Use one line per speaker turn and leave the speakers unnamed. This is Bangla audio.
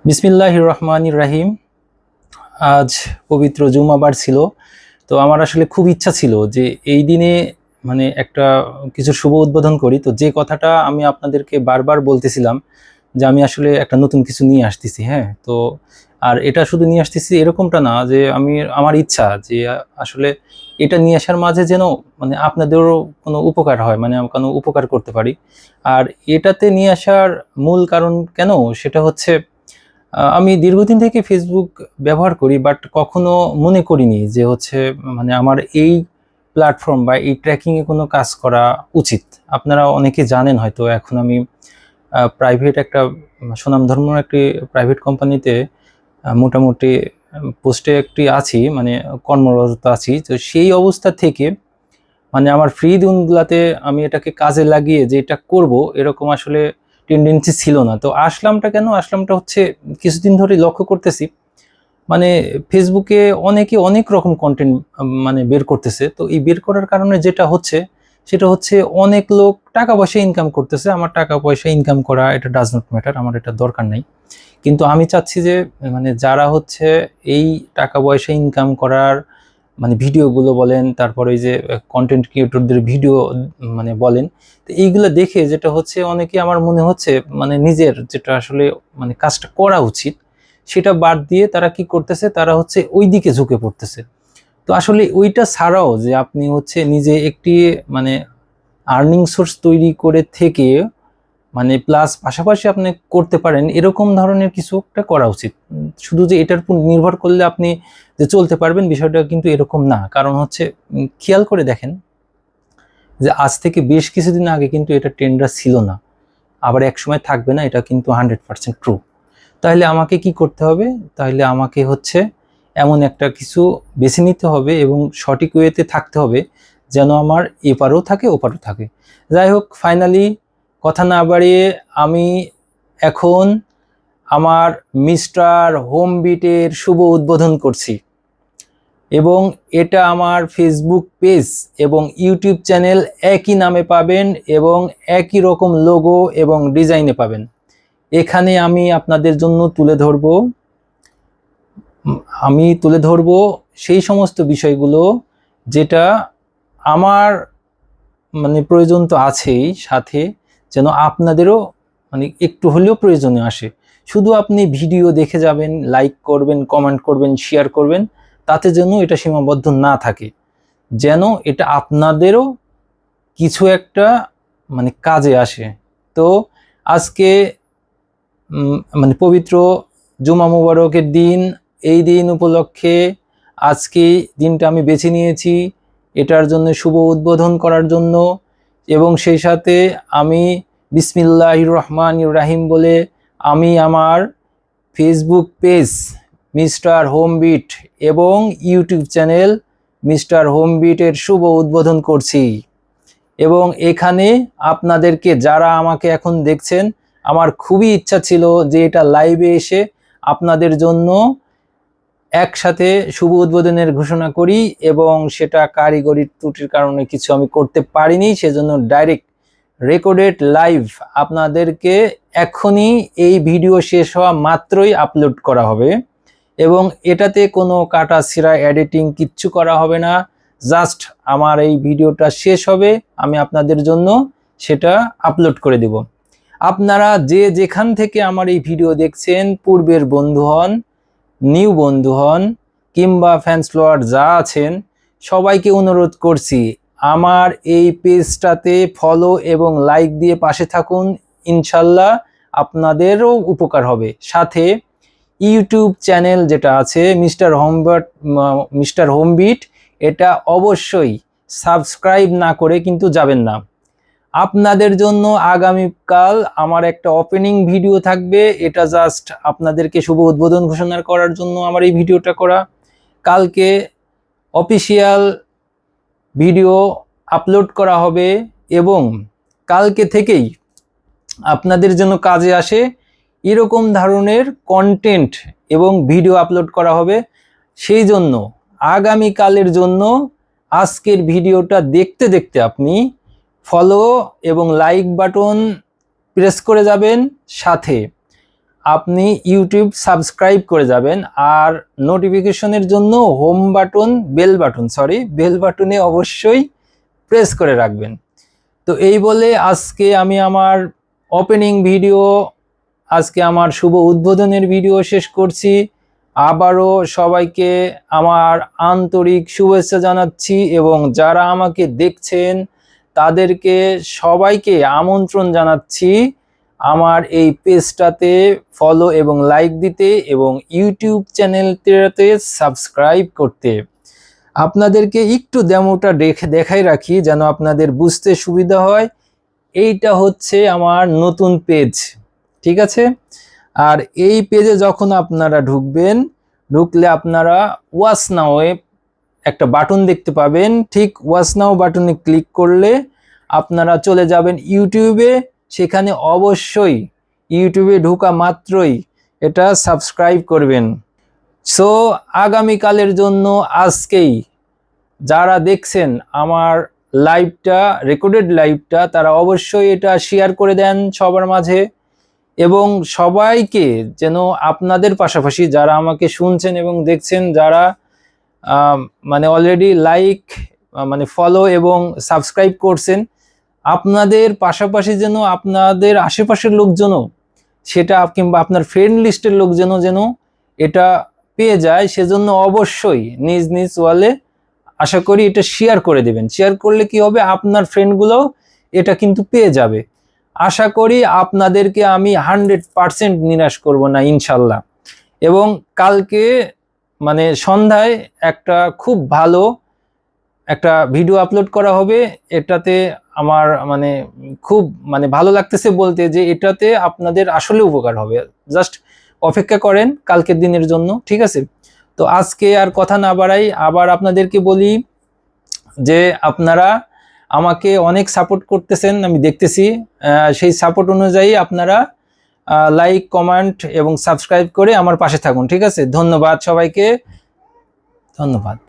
বিসমিল্লাহির রহমানির রাহিম। আজ পবিত্র জুমাবার ছিল। তো আমার আসলে খুব ইচ্ছা ছিল যে এই দিনে একটা কিছু শুভ উদ্বোধন করি। তো যে কথাটা আমি আপনাদেরকে বারবার বলতেছিলাম যে আমি আসলে একটা নতুন কিছু নিয়ে আসতেছি, হ্যাঁ। তো আর এটা শুধু নিয়ে আসতেছি এরকমটা না, যে আমার ইচ্ছা যে আসলে এটা নিয়ে আসার মাঝে যেন আপনাদেরও কোনো উপকার হয়, আমি কোনো উপকার করতে পারি। আর এটাতে নিয়ে আসার মূল কারণ কেন, সেটা হচ্ছে আমি দীর্ঘদিন থেকে ফেসবুক ব্যবহার করি, বাট কখনো মনে করিনি যে হচ্ছে আমার এই প্ল্যাটফর্ম বা এই ট্র্যাকিংয়ে কোনো কাজ করা উচিত। আপনারা অনেকে জানেন হয়তো, এখন আমি প্রাইভেট একটা সুনামধন্য একটি প্রাইভেট কোম্পানিতে মোটামুটি পোস্টে একটি আছি, কর্মরত আছি। তো সেই অবস্থা থেকে আমার ফ্রি দিনগুলাতে আমি এটাকে কাজে লাগিয়ে যে এটা করব, এরকম আসলে টেন্ডেন্সি ছিল না। তো আসলামটা হচ্ছে কিছুদিন ধরে লক্ষ্য করতেছি, মানে ফেসবুকে অনেকে অনেক রকম কন্টেন্ট বের করতেছে। তো এই বের করার কারণে যেটা হচ্ছে সেটা হচ্ছে অনেক লোক টাকা পয়সা ইনকাম করতেছে। আমার টাকা পয়সা ইনকাম করা এটা ডাজ নট ম্যাটার, আমার এটা দরকার নাই। কিন্তু আমি চাচ্ছি যে যারা হচ্ছে এই টাকা পয়সা ইনকাম করার ভিডিওগুলো বলেন, তারপরে ওই যে কন্টেন্ট ক্রিয়েটরদের ভিডিও বলেন, তো এইগুলো দেখে যেটা হচ্ছে অনেকে, আমার মনে হচ্ছে নিজের যেটা আসলে কাজটা করা উচিত সেটা বাদ দিয়ে তারা কি করতেছে, তারা হচ্ছে ওই দিকে ঝুঁকে পড়তেছে। তো আসলে ওইটা ছাড়াও যে আপনি হচ্ছে নিজে একটি আর্নিং সোর্স তৈরি করে থেকে প্লাস পাশাপাশি আপনি করতে পারেন, এরকম ধরনের কিছু একটা করা উচিত। শুধু যে এটার উপর নির্ভর করলে আপনি যে চলতে পারবেন, বিষয়টা কিন্তু এরকম না। কারণ হচ্ছে খেয়াল করে দেখেন যে আজ থেকে বেশ কিছুদিন আগে কিন্তু এটা ট্রেন্ডটা ছিল না, আবার এক সময় থাকবে না, এটা কিন্তু 100% ট্রু। তাহলে আমাকে কি করতে হবে? তাহলে আমাকে হচ্ছে এমন একটা কিছু বেছে নিতে হবে এবং সঠিক ওয়েতে থাকতে হবে, যেন আমার এপারও থাকে ওপারও থাকে। যাই হোক, ফাইনালি কথা না বাড়িয়ে আমি এখন আমার মিস্টার হোম বিটের শুভ উদ্বোধন করছি, এবং এটা আমার ফেসবুক পেজ এবং ইউটিউব চ্যানেল একই নামে পাবেন এবং একই রকম লোগো এবং ডিজাইনে পাবেন। এখানে আমি আপনাদের জন্য তুলে ধরব সেই সমস্ত বিষয়গুলো যেটা আমার প্রয়োজন তো আছেই, সাথে যেন আপনাদেরও একটু হলেও প্রয়োজনে আসে। শুধু আপনি ভিডিও দেখে যাবেন, লাইক করবেন, কমেন্ট করবেন, শেয়ার করবেন, তাতে যেন এটা সীমাবদ্ধ না থাকে, যেন এটা আপনাদেরও কিছু একটা কাজে আসে। তো আজকে পবিত্র জুমা মুবারকের দিন, এই দিন উপলক্ষে আজকে দিনটা আমি বেছে নিয়েছি এটার জন্য, শুভ উদ্বোধন করার জন্য। এবং সেই সাথে আমি বিসমিল্লাহির রহমানির রাহিম বলে আমি আমার ফেসবুক পেজ মিস্টার হোমবিট এবং ইউটিউব চ্যানেল মিস্টার হোমবিটের শুভ উদ্বোধন করছি। এবং এখানে আপনাদেরকে, যারা আমাকে এখন দেখছেন, আমার খুবই ইচ্ছা ছিল যে এটা লাইভে এসে আপনাদের জন্য একসাথে শুভ উদ্বোধনের ঘোষণা করি, এবং সেটা কারিগরি ত্রুটির কারণে কিছু আমি করতে পারিনি, সেজন্য ডাইরেক্ট রেকর্ডেড লাইভ আপনাদেরকে এখনই এই ভিডিও শেষ হওয়া মাত্রই আপলোড করা হবে। এবং এটাতে কোনো কাটা ছিঁড়া এডিটিং কিচ্ছু করা হবে না, জাস্ট আমার এই ভিডিওটা শেষ হবে, আমি আপনাদের জন্য সেটা আপলোড করে দেব। আপনারা যে যেখান থেকে আমার এই ভিডিও দেখছেন, পূর্বের বন্ধু হন, নিউ বন্ধু হন, কিংবা ফ্যান্স ফলোয়ার যা আছেন, সবাইকে অনুরোধ করছি আমার এই পেজটাতে ফলো এবং লাইক দিয়ে পাশে থাকুন। ইনশাল্লাহ আপনাদেরও উপকার হবে। সাথে ইউটিউব চ্যানেল যেটা আছে মিস্টার হোমবিট, এটা অবশ্যই সাবস্ক্রাইব না করে কিন্তু যাবেন না। আপনাদের জন্য আগামীকাল আমার একটা ওপেনিং ভিডিও থাকবে, এটা জাস্ট আপনাদেরকে শুভ উদ্বোধন ঘোষণা করার জন্য আমার এই ভিডিওটা করা। কালকে অফিসিয়াল ভিডিও আপলোড করা হবে, এবং কালকে থেকেই আপনাদের জন্য কাজে আসে এরকম ধরনের কন্টেন্ট এবং ভিডিও আপলোড করা হবে। সেই জন্য আগামীকালের জন্য আজকের ভিডিওটা দেখতে দেখতে আপনি ফলো এবং লাইক বাটন প্রেস করে যাবেন। সাথে আপনি ইউটিউব সাবস্ক্রাইব করে যাবেন, আর নোটিফিকেশনের জন্য বেল বাটনে অবশ্যই প্রেস করে রাখবেন। তো এই বলে আজকে আমি আমার ওপেনিং ভিডিও, আজকে আমার শুভ উদ্বোধনের ভিডিও শেষ করছি। আবারও সবাইকে আমার আন্তরিক শুভেচ্ছা জানাচ্ছি, এবং যারা আমাকে দেখছেন তাদেরকে সবাইকে আমন্ত্রণ জানাচ্ছি আমার এই পেজটাতে ফলো এবং লাইক দিতে, এবং ইউটিউব চ্যানেলটাতে সাবস্ক্রাইব করতে। আপনাদেরকে একটু ডেমোটা দেখাই রাখি যেন আপনাদের বুঝতে সুবিধা হয়। এইটা হচ্ছে আমার নতুন পেজ, ঠিক আছে? আর এই পেজে যখন আপনারা ঢুকলে আপনারা ওয়াচ নাও একটা বাটন দেখতে পাবেন। ঠিক ওয়াচ নাও বাটনে ক্লিক করলে আপনারা চলে যাবেন ইউটিউবে। সেখানে অবশ্যই ইউটিউবে ঢোকা মাত্রই এটা সাবস্ক্রাইব করবেন। সো আগামীকালের জন্য আজকেই যারা দেখছেন আমার লাইভটা, রেকর্ডেড লাইভটা, তারা অবশ্যই এটা শেয়ার করে দেন সবার মাঝে, এবং সবাইকে যেন আপনাদের পাশাপাশি যারা আমাকে শুনছেন এবং দেখছেন, যারা মানে অলরেডি লাইক মানে ফলো এবং সাবস্ক্রাইব করছেন, আপনাদের পাশাপাশি যেন আপনাদের আশেপাশের লোকজনও সেটা, কিংবা আপনার ফ্রেন্ড লিস্টের লোকজনও যেন এটা পেয়ে যায়, সেজন্য অবশ্যই নিজ নিজ ওয়ালে আশা করি এটা শেয়ার করে দেবেন। শেয়ার করলে কি হবে, আপনার ফ্রেন্ডগুলো এটা কিন্তু পেয়ে যাবে। আশা করি আপনাদেরকে আমি 100% নিরাশ করব না ইনশাল্লাহ। এবং কালকে মানে সন্ধ্যায় একটা খুব ভালো একটা ভিডিও আপলোড করা হবে। এটাতে আমার মানে খুব মানে ভালো লাগতেছে বলতে, যে এটাতে আপনাদের আসলে উপকার হবে। জাস্ট অপেক্ষা করেন কালকের দিনের জন্য, ঠিক আছে? তো আজকে আর কথা না বাড়াই, আবার আপনাদেরকে বলি যে আপনারা আমাকে অনেক সাপোর্ট করতেছেন, আমি দেখতেছি। সেই সাপোর্ট অনুযায়ী আপনারা লাইক, কমেন্ট এবং সাবস্ক্রাইব করে আমার পাশে থাকুন, ঠিক আছে? ধন্যবাদ সবাইকে, ধন্যবাদ।